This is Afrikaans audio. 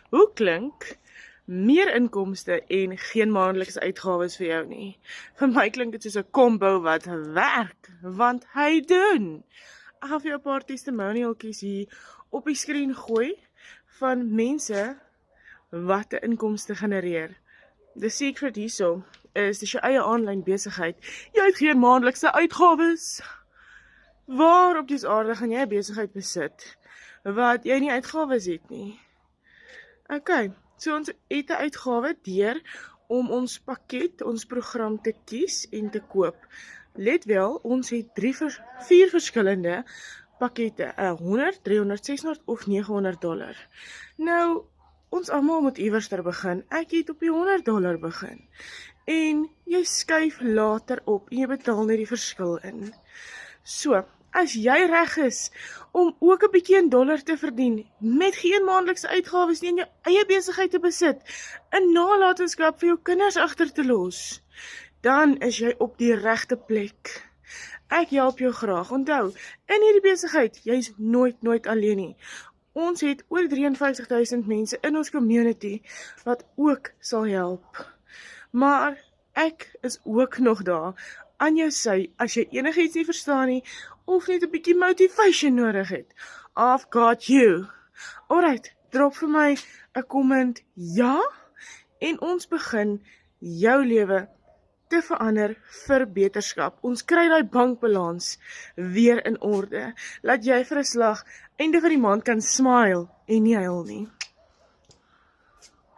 Hoe klink meer inkomste en geen maandelikse uitgawes vir jou nie? Vir my klink dit soos 'n combo wat werk, want hy doen. Ek gaan vir jou 'n paar testimonialtjies hier op die skerm gooi van mense wat 'n inkomste genereer. The secret hierso is dis jou eie aanlyn besigheid. Jy het geen maandelikse uitgawes. Waar op die aarde gaan jy 'n besigheid besit wat jy nie uitgawes het nie? Okay, so ons het 'n uitgawe deur om ons pakket, ons program te kies en te koop. Let wel, ons het 4 verskillende pakkette, 100, 300, 600 of $900. Nou, ons almal moet iewers ter begin. Ek het op die $100 begin. En jy skuif later op en jy betaal net die verskil in. So, as jy reg is om ook 'n bietjie in dollar te verdien, met geen maandelikse uitgawes nie en jou eie besigheid te besit, 'n nalatenskap vir jou kinders agter te los, dan is jy op die regte plek. Ek help jou graag. Onthou, in hierdie besigheid, jy's nooit alleen nie. Ons het oor 53,000 mense in ons community wat ook sal help. Maar ek is ook nog daar aan jou sy as jy enigiets nie verstaan nie of net 'n bietjie motivation nodig het. I've got you. Alright, drop vir my 'n comment ja en ons begin jou lewe te verander vir beterskap. Ons kry daai bankbalans weer in orde. Laat jy vir 'n slag einde van die maand kan smile en nie huil nie.